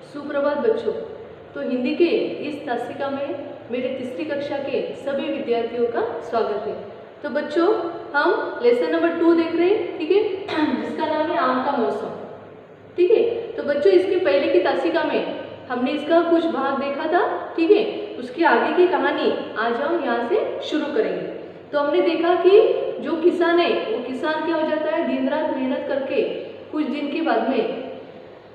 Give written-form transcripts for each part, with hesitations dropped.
सुप्रभात बच्चों। तो हिंदी के इस तासिका में मेरे तीसरी कक्षा के सभी विद्यार्थियों का स्वागत है। तो बच्चों, हम लेसन नंबर 2 देख रहे हैं, ठीक है, जिसका नाम है आम का मौसम। ठीक है, तो बच्चों इसके पहले की तासिका में हमने इसका कुछ भाग देखा था, ठीक है। उसकी आगे की कहानी आज हम यहाँ से शुरू करेंगे। तो हमने देखा कि जो किसान है वो किसान क्या हो जाता है, दिन रात मेहनत करके कुछ दिन के बाद में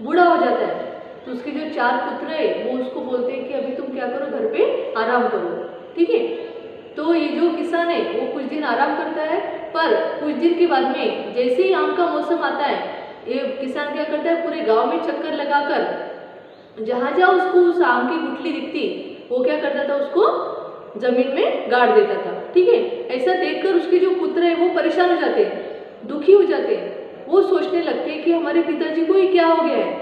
बूढ़ा हो जाता है। तो उसके जो 4 पुत्र है वो उसको बोलते हैं कि अभी तुम क्या करो, घर पे आराम करो, ठीक है। तो ये जो किसान है वो कुछ दिन आराम करता है, पर कुछ दिन के बाद में जैसे ही आम का मौसम आता है, ये किसान क्या करता है, पूरे गांव में चक्कर लगाकर जहाँ जहाँ उसको उस आम की गुठली दिखती वो क्या करता था, उसको जमीन में गाड़ देता था, ठीक है। ऐसा देखकर उसके जो पुत्र है वो परेशान हो जाते हैं, दुखी हो जाते हैं। वो सोचने लगते हैं कि हमारे पिताजी को ही क्या हो गया है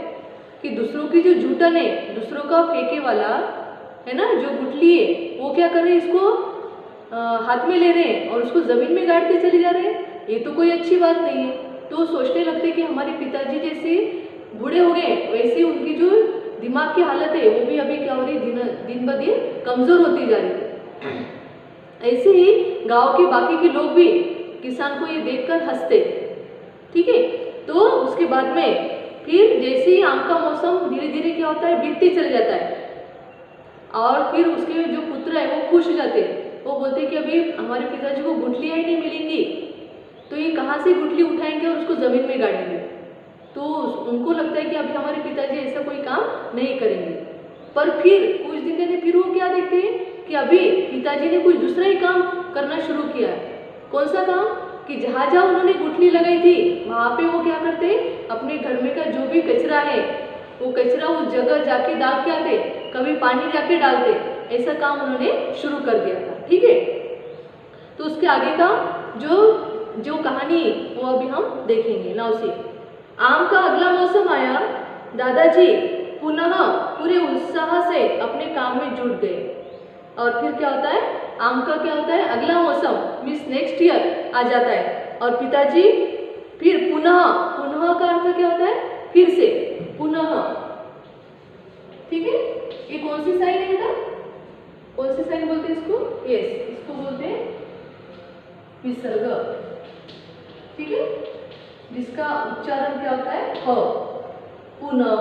कि दूसरों की जो जूठन है, दूसरों का फेंके वाला है ना, जो गुठली है, वो क्या कर रहे हैं, इसको हाथ में ले रहे हैं और उसको जमीन में गाड़ते चले जा रहे हैं। ये तो कोई अच्छी बात नहीं है। तो सोचने लगते हैं कि हमारे पिताजी जैसे बूढ़े हो गए वैसे उनकी जो दिमाग की हालत है वो भी अभी क्या हो रही है, दिन ब दिन कमजोर होती जा रही है। ऐसे ही गांव के बाकी के लोग भी किसान को ये देखकर हंसते, ठीक है। तो उसके बाद में फिर जैसे ही आम का मौसम धीरे धीरे क्या होता है, बीतते चले जाता है और फिर उसके जो पुत्र है वो खुश हो जाते हैं। वो बोलते हैं कि अभी हमारे पिताजी को गुठलियाँ ही नहीं मिलेंगी, तो ये कहाँ से गुठली उठाएंगे और उसको ज़मीन में गाड़ेंगे। तो उनको लगता है कि अभी हमारे पिताजी ऐसा कोई काम नहीं करेंगे। पर फिर कुछ दिन कहते फिर वो क्या देखते हैं कि अभी पिताजी ने कुछ दूसरा ही काम करना शुरू किया है। कौन सा काम कि जहाँ जहाँ उन्होंने गुठली लगाई थी वहाँ पे वो क्या करते, अपने घर में का जो भी कचरा है वो कचरा उस जगह जाके डाल के आते, कभी पानी जाके डालते। ऐसा काम उन्होंने शुरू कर दिया था, ठीक है। तो उसके आगे का जो कहानी वो अभी हम देखेंगे। नाउ से आम का अगला मौसम आया, दादाजी पुनः पूरे उत्साह से अपने काम में जुट गए। और फिर क्या होता है, आम का क्या होता है, अगला मौसम मीन्स नेक्स्ट ईयर आ जाता है। और पिताजी फिर पुनः, पुनः का अर्थ क्या होता है, फिर से, पुनः, ठीक है। ये कौन सी साइन है बेटा, कौन सी साइन बोलते हैं इसको, यस, इसको बोलते हैं विसर्ग, ठीक है, जिसका उच्चारण क्या होता है, ह। पुनः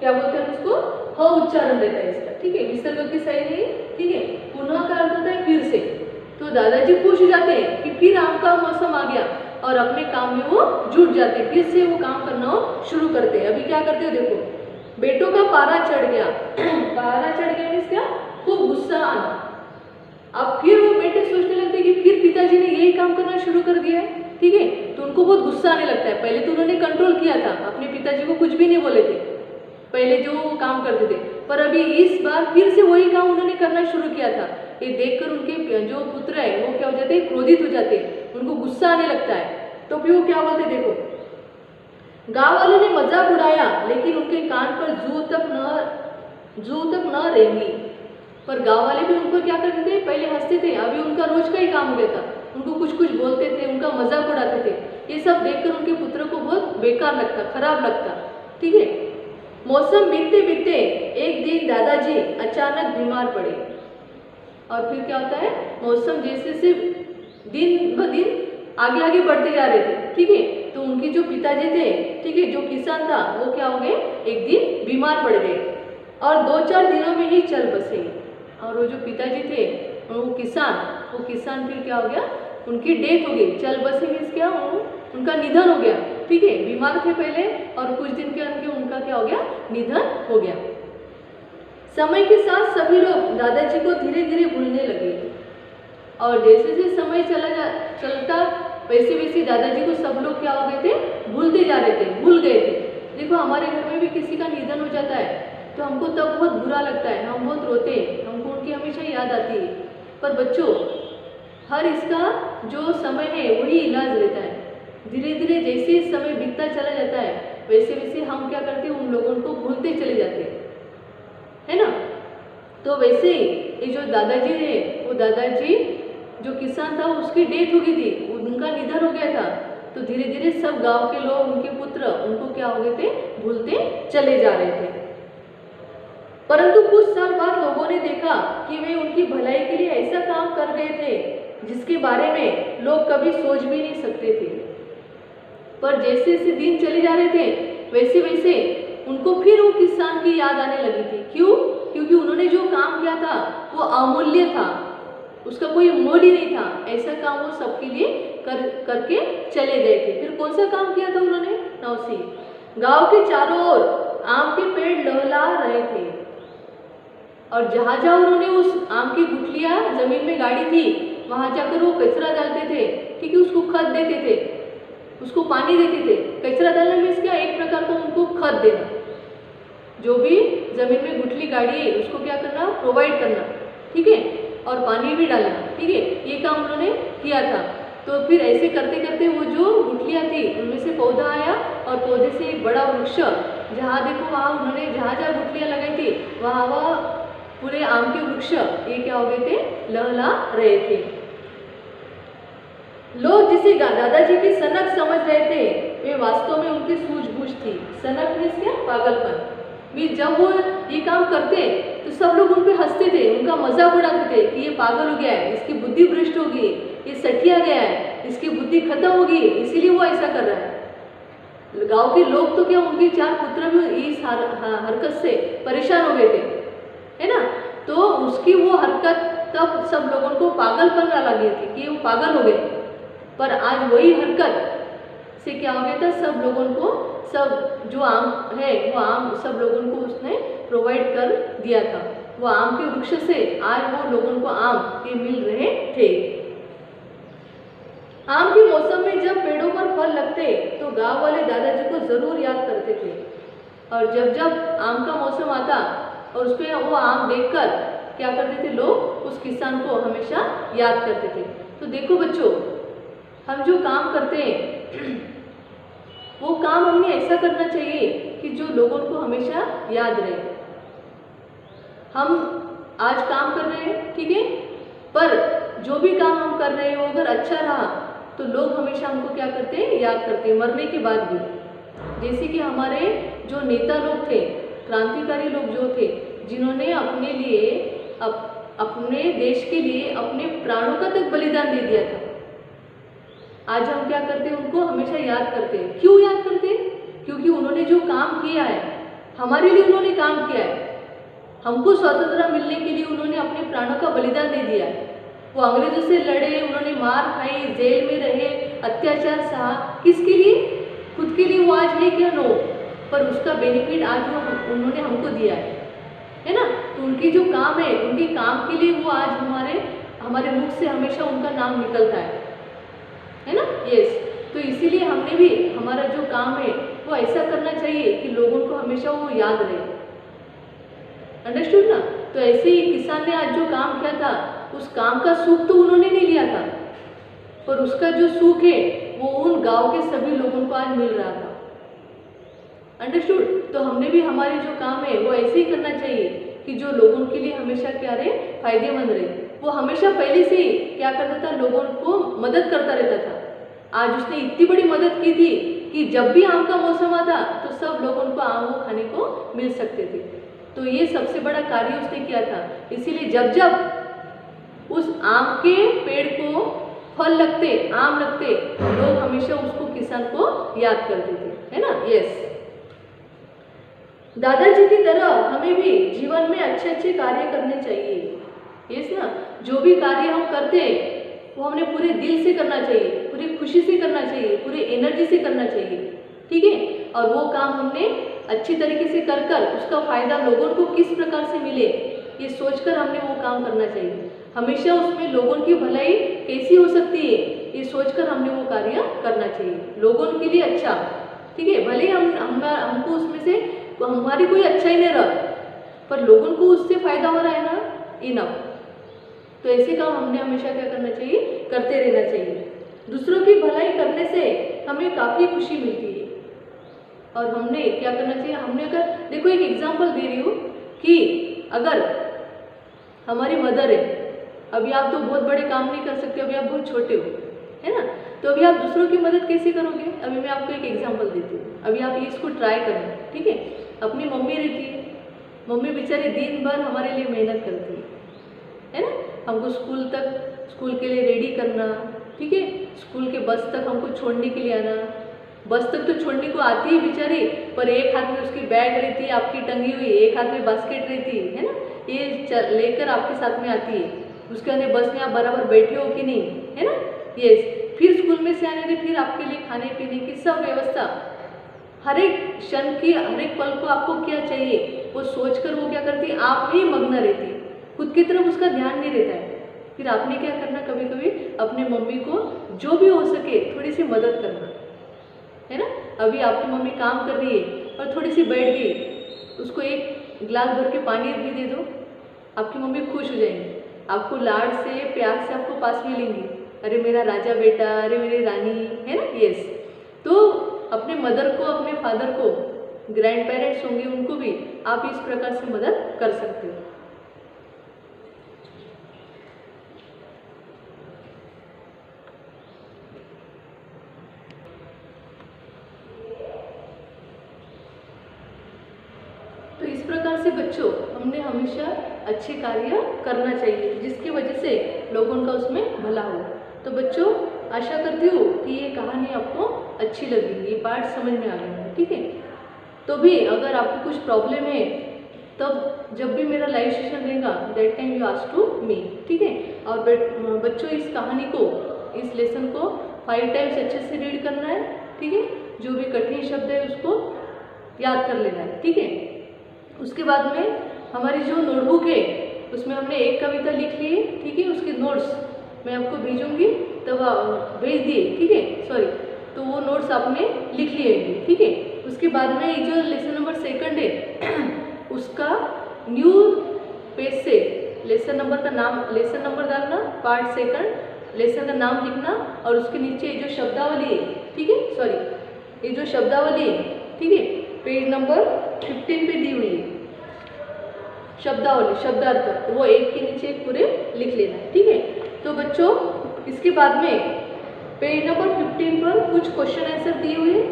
क्या बोलते हैं उसको, ह उच्चारण रहता है इसका, ठीक है। विसर्ग की साइन है, ठीक है। पुनः का अर्थ होता है फिर से। तो दादाजी खुश हो जाते हैं कि फिर आम का मौसम आ गया और अपने काम में वो जुट जाते हैं, फिर से वो काम करना शुरू करते हैं। अभी क्या करते हो देखो, बेटों का पारा चढ़ गया। पारा चढ़ गया मीन्स क्या, खूब गुस्सा आना। अब फिर वो बेटे सोचने लगते हैं कि फिर पिताजी ने यही काम करना शुरू कर दिया है, ठीक है। तो उनको बहुत गुस्सा आने लगता है। पहले तो उन्होंने कंट्रोल किया था, अपने पिताजी को कुछ भी नहीं बोले थे पहले जो काम करते थे, पर अभी इस बार फिर से वही काम उन्होंने करना शुरू किया था। ये देखकर उनके जो पुत्र है वो क्या हो जाते हैं, क्रोधित हो जाते हैं, उनको गुस्सा आने लगता है। तो फिर वो क्या बोलते, देखो, गांव वालों ने मजाक उड़ाया लेकिन उनके कान पर जू तक न रेंगी। पर गांव वाले भी उनको क्या करते थे, पहले हंसते थे, अभी उनका रोज का ही काम हो गया था, उनको कुछ कुछ बोलते थे, उनका मजाक उड़ाते थे। ये सब देखकर उनके पुत्र को बहुत बेकार लगता, खराब लगता, ठीक है। मौसम बीतते बीतते एक दिन दादाजी अचानक बीमार पड़े। और फिर क्या होता है, मौसम जैसे से दिन ब दिन आगे आगे बढ़ते जा रहे थे, ठीक है। तो उनके जो पिताजी थे, ठीक है, जो किसान था, वो क्या हो गए, एक दिन बीमार पड़ गए और 2-4 दिनों में ही चल बसे। और वो जो पिताजी थे वो किसान फिर क्या हो गया, उनकी डेथ हो गई। चल बसे मीन्स क्या, उनका निधन हो गया, ठीक है। बीमार थे पहले और कुछ दिन के अंदर उनका क्या हो गया, निधन हो गया। समय के साथ सभी लोग दादाजी को धीरे धीरे भूलने लगे और जैसे जैसे समय चलता वैसे वैसे दादाजी को सब लोग क्या हो गए थे, भूलते जा रहे थे, भूल गए थे। देखो, हमारे घर में भी किसी का निधन हो जाता है तो हमको तब बहुत बुरा लगता है, हम बहुत रोते हैं, हमको उनकी हमेशा याद आती है। पर बच्चों, हर इसका जो समय है वही इलाज रहता है। धीरे धीरे जैसे समय बीतता चला जाता है वैसे वैसे हम क्या करते हैं, उन लोगों को भूलते चले जाते हैं, है ना। तो वैसे ये जो दादाजी है, वो दादाजी जो किसान था उसकी डेथ हो गई थी, उनका निधन हो गया था। तो धीरे धीरे सब गांव के लोग, उनके पुत्र, उनको क्या हो गए थे, भूलते चले जा रहे थे। परंतु कुछ साल बाद लोगों ने देखा कि वे उनकी भलाई के लिए ऐसा काम कर रहे थे जिसके बारे में लोग कभी सोच भी नहीं सकते थे। पर जैसे जैसे दिन चले जा रहे थे वैसे वैसे उनको फिर वो किसान की याद आने लगी थी। क्यों? क्योंकि उन्होंने जो काम किया था वो अमूल्य था, उसका कोई मोल ही नहीं था। ऐसा काम वो सबके लिए करके चले गए थे। फिर कौन सा काम किया था उन्होंने? नौसी। गांव के चारों ओर आम के पेड़ लहला रहे थे और जहाँ जहाँ उन्होंने उस आम की गुठलियाँ जमीन में गाड़ी थी वहाँ जाकर वो कचरा डालते थे, ठीक है, उसको खत देते थे, उसको पानी देते थे। कचरा डालना मीन्स क्या? एक प्रकार का उनको खत देना। जो भी जमीन में गुठली गाड़ी है उसको क्या करना? प्रोवाइड करना, ठीक है, और पानी भी डालना, ठीक है, ये काम उन्होंने किया था। तो फिर ऐसे करते करते वो जो गुठलियाँ थी उनमें से पौधा आया और पौधे से एक बड़ा वृक्ष, जहाँ देखो वहाँ उन्होंने जहाँ जहाँ गुठलियाँ लगाई थी वहाँ वहाँ पूरे आम के वृक्ष ये क्या हो गए थे? लहला रहे थे। लोग जिसे दादाजी की सनक समझ रहे थे वे वास्तव में उनकी सूझबूझ थी। सनक मीन्स क्या? पागलपन। मीन्स जब वो ये काम करते तो सब लोग उन पर हंसते थे, उनका मजाक उड़ाते थे कि ये पागल हो गया है, इसकी बुद्धि भ्रष्ट होगी, ये सठिया गया है, इसकी बुद्धि खत्म होगी, इसीलिए वो ऐसा कर रहा है। गांव के लोग तो क्या, उनके 4 पुत्र भी इस हरकत से परेशान हो गए थे, है ना। तो उसकी वो हरकत तब सब लोगों को पागलपन लगी थी कि वो पागल हो गए। पर आज वही हरकत से क्या हो गया था? सब लोगों को, सब जो आम है वो आम सब लोगों को उसने प्रोवाइड कर दिया था। वो आम के वृक्ष से आज वो लोगों को आम ये मिल रहे थे। आम के मौसम में जब पेड़ों पर फल लगते तो गांव वाले दादाजी को जरूर याद करते थे, और जब जब आम का मौसम आता और उस पर वो आम देखकर क्या करते थे लोग? उस किसान को हमेशा याद करते थे। तो देखो बच्चों, हम जो काम करते हैं वो काम हमें ऐसा करना चाहिए कि जो लोगों को हमेशा याद रहे। हम आज काम कर रहे हैं, ठीक है, पर जो भी काम हम कर रहे हैं वो अगर अच्छा रहा तो लोग हमेशा हमको क्या करते हैं? याद करते हैं, मरने के बाद भी। जैसे कि हमारे जो नेता लोग थे, क्रांतिकारी लोग जो थे, जिन्होंने अपने लिए अपने देश के लिए अपने प्राणों का तक बलिदान दे दिया था, आज हम क्या करते हैं? उनको हमेशा याद करते हैं। क्यों याद करते हैं? क्योंकि उन्होंने जो काम किया है, हमारे लिए उन्होंने काम किया है, हमको स्वतंत्रता मिलने के लिए उन्होंने अपने प्राणों का बलिदान दे दिया है। वो अंग्रेजों से लड़े, उन्होंने मार खाई, जेल में रहे, अत्याचार सहा, किसके लिए? खुद के लिए वो आज है क्या? नो, पर उसका बेनिफिट आज वो उन्होंने हमको दिया है ना। तो उनकी जो काम है, उनके काम के लिए वो आज हमारे मुख से हमेशा उनका नाम निकलता है ना। यस, तो इसीलिए हमने भी हमारा जो काम है वो ऐसा करना चाहिए कि लोगों को हमेशा वो याद रहे। अंडरस्टूड ना। तो ऐसे ही किसान ने आज जो काम किया था उस काम का सुख तो उन्होंने नहीं लिया था, पर उसका जो सुख है वो उन गांव के सभी लोगों को आज मिल रहा था। अंडरस्टूड। तो हमने भी हमारे जो काम है वो ऐसे ही करना चाहिए कि जो लोगों के लिए हमेशा क्या रहे? फायदेमंद रहे। वो हमेशा पहले से ही क्या करता था? लोगों को मदद करता रहता था। आज उसने इतनी बड़ी मदद की थी कि जब भी आम का मौसम आता तो सब लोगों को आम वो खाने को मिल सकते थे। तो ये सबसे बड़ा कार्य उसने किया था। इसीलिए जब जब उस आम के पेड़ को फल लगते, आम लगते, लोग हमेशा उसको, किसान को याद करते थे, है ना। यस, दादाजी की तरह हमें भी जीवन में अच्छे अच्छे कार्य करने चाहिए। यस ना। जो भी कार्य हम करते हैं वो हमने पूरे दिल से करना चाहिए, पूरी खुशी से करना चाहिए, पूरी एनर्जी से करना चाहिए, ठीक है। और वो काम हमने अच्छी तरीके से कर कर उसका फायदा लोगों को किस प्रकार से मिले ये सोचकर हमने वो काम करना चाहिए। हमेशा उसमें लोगों की भलाई कैसी हो सकती है ये सोचकर हमने वो कार्य करना चाहिए, लोगों के लिए अच्छा, ठीक है। भले हमको उसमें से हमारी कोई अच्छा ही नहीं रहा, पर लोगों को उससे फायदा हो रहा है ना, इनफ। तो ऐसे काम हमने हमेशा क्या करना चाहिए? करते रहना चाहिए। दूसरों की भलाई करने से हमें काफ़ी खुशी मिलती है। और हमने क्या करना चाहिए? हमने अगर देखो एक एग्जांपल दे रही हूँ कि अगर हमारी मदर है, अभी आप तो बहुत बड़े काम नहीं कर सकते, अभी आप बहुत छोटे हो, है ना। तो अभी आप दूसरों की मदद कैसे करोगे? अभी मैं आपको एक एग्जांपल देती हूँ, अभी आप इसको ट्राई करना, ठीक है। अपनी मम्मी रहती है, मम्मी बेचारे दिन भर हमारे लिए मेहनत करती है ना, हमको स्कूल के लिए रेडी करना, ठीक है, स्कूल के बस तक हमको छोड़ने के लिए आना। बस तक तो छोड़ने को आती है बेचारी, पर एक हाथ में उसकी बैग रहती है आपकी टंगी हुई, एक हाथ में बास्केट रहती है ना, ये लेकर आपके साथ में आती है। उसके अंदर बस में आप बराबर बैठे हो कि नहीं, है ना, यस। फिर स्कूल में से आने के फिर आपके लिए खाने पीने की सब व्यवस्था, हर एक क्षण की हर एक पल को आपको क्या चाहिए वो सोचकर वो क्या करती है, आप में ही मग्न रहती है, खुद की तरफ उसका ध्यान नहीं रहता है। फिर आपने क्या करना, कभी कभी अपने मम्मी को जो भी हो सके थोड़ी सी मदद करना, है ना। अभी आपकी मम्मी काम कर रही है और थोड़ी सी बैठ गई, उसको एक गिलास भर के पानी भी दे दो, आपकी मम्मी खुश हो जाएंगी, आपको लाड से प्यार से आपको पास में लेंगी, अरे मेरा राजा बेटा, अरे मेरी रानी, है ना, यस। तो अपने मदर को, अपने फादर को, ग्रैंड पेरेंट्स होंगे उनको भी आप इस प्रकार से मदद कर सकते हो। तो इस प्रकार से बच्चों हमने हमेशा अच्छे कार्य करना चाहिए जिसकी वजह से लोगों का उसमें भला हो। तो बच्चों आशा करती हूँ कि ये कहानी आपको अच्छी लगी, ये पार्ट समझ में आ गया, ठीक है। तो भी अगर आपको कुछ प्रॉब्लम है तब जब भी मेरा लाइव सेशन रहेगा that time you ask to me, ठीक है। और बच्चों इस कहानी को, इस लेसन को 5 टाइम्स अच्छे से रीड करना है, ठीक है। जो भी कठिन शब्द है उसको याद कर लेना है, ठीक है। उसके बाद में हमारी जो नोटबुक है उसमें हमने एक कविता लिख ली है, ठीक है। उसके नोट्स मैं आपको भेजूंगी, तब भेज दिए, ठीक है, सॉरी, तो वो नोट्स आपने लिख लिए, ठीक है। उसके बाद में ये जो लेसन नंबर 2 है उसका न्यू पेज से लेसन नंबर का नाम, लेसन नंबर डालना, पार्ट 2 लेसन का नाम लिखना और उसके नीचे जो शब्दावली है, ठीक है, सॉरी, ये जो शब्दावली है, ठीक है, पेज नंबर 15 पे दी हुई है शब्दावली, शब्दार्थ, वो एक के नीचे एक पूरे लिख लेना है, ठीक है। तो बच्चों इसके बाद में पेज नंबर 15 पर कुछ क्वेश्चन आंसर दिए हुए हैं,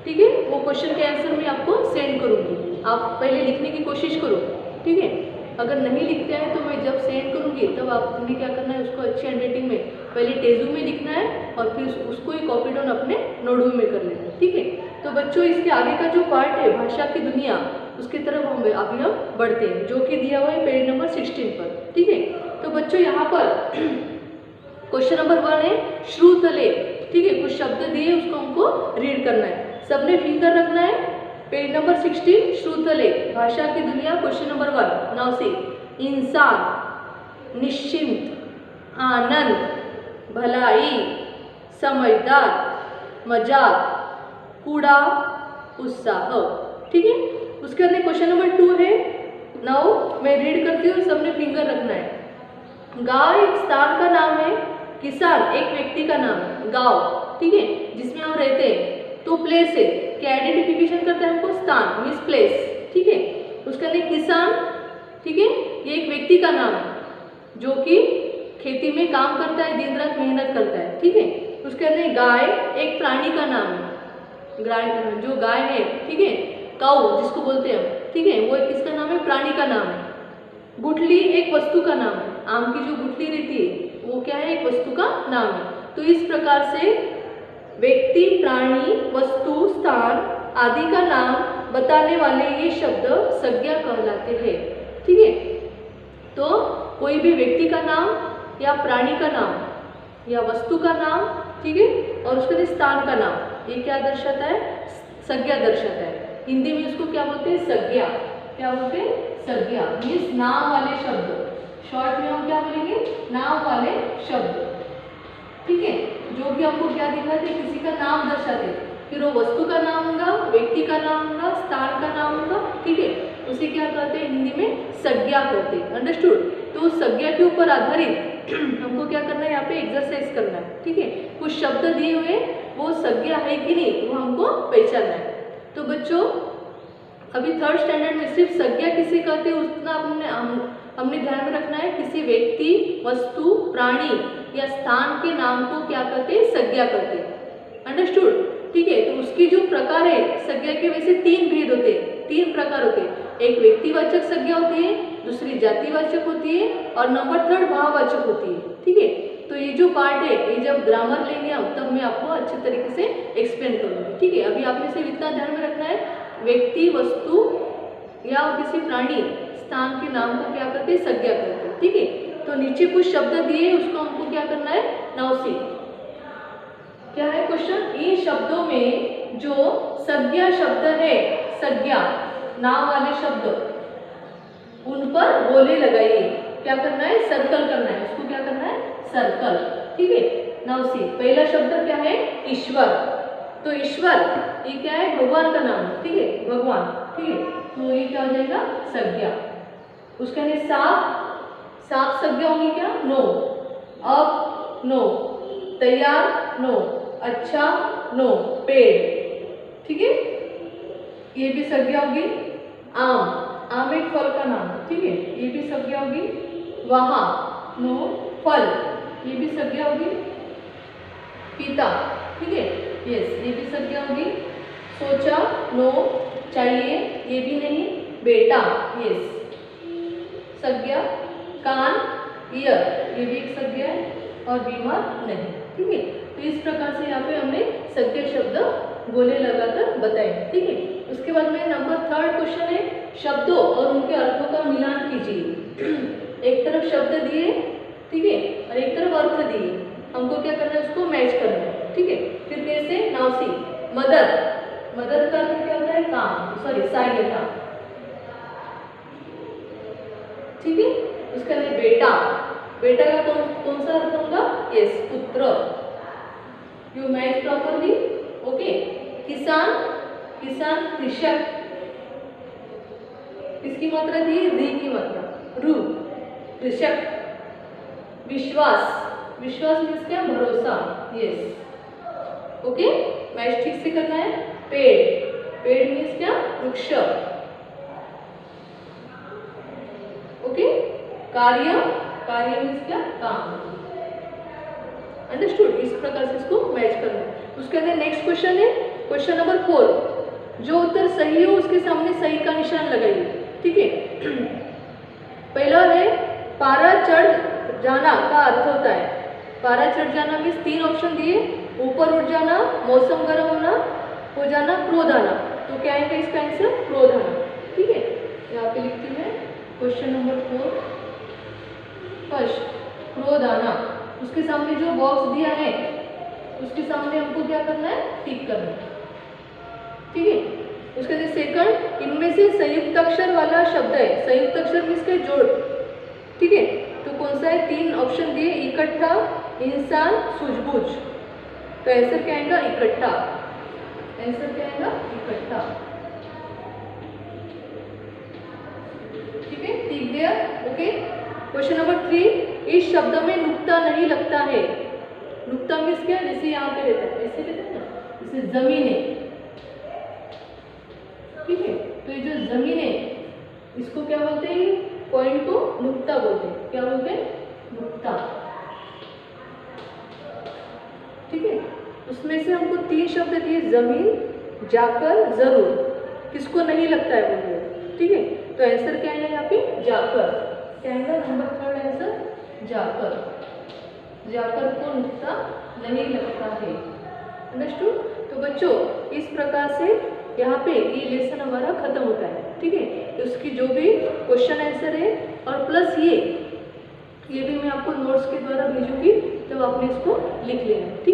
ठीक है। वो क्वेश्चन के आंसर मैं आपको सेंड करूँगी, आप पहले लिखने की कोशिश करो, ठीक है। अगर नहीं लिखते हैं तो मैं जब सेंड करूँगी तब आपने क्या करना है, उसको अच्छी हैंडराइटिंग में पहले तेजू में लिखना है और फिर उसको ही कॉपी डाउन अपने नोटबुक में कर लेना है, ठीक है। तो बच्चों इसके आगे का जो पार्ट है भाषा की दुनिया, उसकी तरफ अभी हम बढ़ते हैं, जो कि दिया हुआ है पेज नंबर 16 पर, ठीक है। तो बच्चों यहाँ पर क्वेश्चन नंबर 1 है श्रुतले, ठीक है, कुछ शब्द दिए उसको हमको रीड करना है, सबने फिंगर रखना है। पेज नंबर 16 श्रुतले, भाषा की दुनिया, क्वेश्चन नंबर 1। नाउ सी, इंसान, निश्चिंत, आनंद, भलाई, समझदार, मजाक, कूड़ा, उत्साह, ठीक है। उसके अंदर क्वेश्चन नंबर 2 है, नाउ मैं रीड करती हूँ, सबने फिंगर रखना है। गांव एक स्थान का नाम है, किसान एक व्यक्ति का नाम है, गांव, ठीक है, जिसमें हम रहते हैं। तो प्लेस है, क्या आइडेंटिफिकेशन करता है हमको, स्थान मीन्स प्लेस, ठीक है। उसके अंदर किसान, ठीक है, ये एक व्यक्ति का नाम है जो कि खेती में काम करता है, दिन रात मेहनत करता है, ठीक है। उसके अंदर गाय एक प्राणी का नाम है, गाय जो गाय है, ठीक है, काऊ जिसको बोलते हैं हम, ठीक है, वो किसका नाम है, प्राणी का नाम है। गुठली एक वस्तु का नाम है, आम की जो गुठली रहती है वो क्या है, एक वस्तु का नाम है। तो इस प्रकार से व्यक्ति, प्राणी, वस्तु, स्थान आदि का नाम बताने वाले ये शब्द संज्ञा कहलाते हैं, ठीक है। तो कोई भी व्यक्ति का नाम या प्राणी का नाम या वस्तु का नाम, ठीक है, और उसके स्थान का नाम, ये क्या दर्शाता है, संज्ञा दर्शाता है। हिंदी में इसको क्या बोलते हैं, संज्ञा, क्या बोलते हैं, संज्ञा मीन्स नाम वाले शब्द, शॉर्ट में हम क्या बोलेंगे, नाम वाले शब्द, ठीक है, जो भी हमको क्या दिखाते, किसी का नाम दर्शाते, फिर वो वस्तु का नाम होगा, व्यक्ति का नाम होगा, स्थान का नाम होगा, ठीक है, उसे क्या कहते हैं हिंदी में संज्ञा कहते हैं, अंडरस्टूड। तो संज्ञा के ऊपर आधारित हमको क्या करना है, यहाँ पे एक्सरसाइज करना है, ठीक है। कुछ शब्द दिए हुए वो संज्ञा है कि नहीं वो हमको पहचानना है। तो बच्चों अभी 3rd स्टैंडर्ड में सिर्फ संज्ञा किसे कहते हैं उतना हमने ध्यान में रखना है, किसी व्यक्ति, वस्तु, प्राणी या स्थान के नाम को क्या कहते हैं, संज्ञा कहते हैं, अंडरस्टूड, ठीक है। तो उसकी जो प्रकार है संज्ञा के वैसे 3 भेद होते हैं, 3 प्रकार होते हैं। एक व्यक्तिवाचक संज्ञा होती है, दूसरी जातिवाचक होती है और नंबर 3 भाववाचक होती है। ठीक है, तो ये जो पार्ट है ये जब ग्रामर लेंगे हम तब मैं आपको अच्छे तरीके से एक्सप्लेन करूँगी। ठीक है, अभी आपने सिर्फ इतना ध्यान में रखना है, व्यक्ति, वस्तु या किसी प्राणी, स्थान के नाम को क्या करते हैं, संज्ञा करते हैं। ठीक है, तो नीचे कुछ शब्द दिए उसको हमको क्या करना है, नाउ सी। क्या है क्वेश्चन, इन शब्दों में जो संज्ञा शब्द है, संज्ञा नाम वाले शब्द, उन पर गोले लगाइए। क्या करना है, सर्कल करना है, उसको क्या करना है, सर्कल। ठीक है, नाउ सी, पहला शब्द क्या है, ईश्वर। तो ईश्वर ये क्या है, भगवान का नाम। ठीक है, भगवान। ठीक है, तो ये क्या हो जाएगा, संज्ञा। उसके लिए सांप, सांप संज्ञा होगी क्या, नो। अब नो, तैयार नो, अच्छा नो, पेड़। ठीक है, ये भी संज्ञा होगी। आम, आम एक फल का नाम। ठीक है, ये भी संज्ञा होगी। वहाँ नो, फल, ये भी संज्ञा होगी। पिता, ठीक है, यस, ये भी संज्ञा होगी। सोचा नो, चाहिए, ये भी नहीं। बेटा, यस, संज्ञा। कान, ईयर, ये भी एक संज्ञा है। और बीमार नहीं। ठीक है, तो इस प्रकार से यहाँ पे हमने संज्ञा शब्द गोले लगाकर बताए। ठीक है, उसके बाद में नंबर 3 क्वेश्चन है, शब्दों और उनके अर्थों का मिलान कीजिए। एक तरफ शब्द दिए, ठीक है, और एक तरफ अर्थ दिए, हमको क्या करना है, उसको मैच करना है। ठीक है, फिर कैसे, नाउ सी, मदद, मदद का अर्थ क्या होता है, काम, सॉरी सहायता। ठीक है, उसका लिए बेटा, बेटा का कौन सा अर्थ होगा, यस, पुत्र। You match properly, okay. किसान, किसान, कृषक, किसकी मात्रा दी, री की मात्रा, रू, कृषक। विश्वास, विश्वास मीन्स क्या, भरोसा, यस, ओके, मैच ठीक से करना है। पेड़, पेड़ मीन्स क्या, वृक्ष, ओके। कार्य, कार्य मीन्स क्या, काम। अंडरस्टूड, इस प्रकार से इसको मैच करना है। उसके अंदर नेक्स्ट क्वेश्चन है, क्वेश्चन नंबर 4, जो उत्तर सही हो उसके सामने सही का निशान लगाइए। ठीक है, पहला है पारा चढ़ जाना का अर्थ होता है, पारा चढ़ जाना मीन्स 3 ऑप्शन दिए, ऊपर उठ जाना, मौसम गर्म होना, हो जाना, क्रोध आना। तो क्या है इसका आंसर, क्रोध आना। ठीक है, यहाँ पे लिखती है क्वेश्चन नंबर 4, फर्स्ट क्रोध आना। उसके सामने जो बॉक्स दिया है उसके सामने हमको क्या करना है, टिक करना है। ठीक है, उसके बाद सेकंड, इनमें से संयुक्त अक्षर वाला शब्द है, संयुक्त अक्षर मीन्स के जोड़। ठीक है, तो कौन सा है, 3 ऑप्शन दिए, इकट्ठा, इंसान, सूझबूझ। तो आंसर क्या आएगा, इकट्ठा। आंसर क्या आएगा, इकट्ठा। ठीक है, टिक देयर, ओके। क्वेश्चन नंबर 3, इस शब्द में नुक्ता नहीं लगता है। नुक्ता मीन्स क्या, जैसे यहाँ पे रहता है, ऐसे रहता है ना, जैसे जमीन है। ठीक है, तो ये जो जमीन है इसको क्या बोलते हैं, पॉइंट को नुक्ता बोलते हैं। क्या बोलते हैं, नुक्ता। ठीक है, उसमें से हमको 3 शब्द दिए, जमीन, जाकर, जरूर, किसको नहीं लगता है बोलिए। ठीक है, तो आंसर क्या है यहाँ पे, जाकर। क्या है नंबर 3 आंसर, जाकर। जाकर को नुक्ता नहीं लगता है। अंडरस्टूड। तो बच्चों इस प्रकार से यहाँ पे ये लेसन हमारा खत्म होता है। ठीक है, उसकी जो भी क्वेश्चन आंसर है और प्लस ये भी मैं आपको नोट्स के द्वारा भेजूंगी, तब आपने इसको लिख लेना। ठीक है।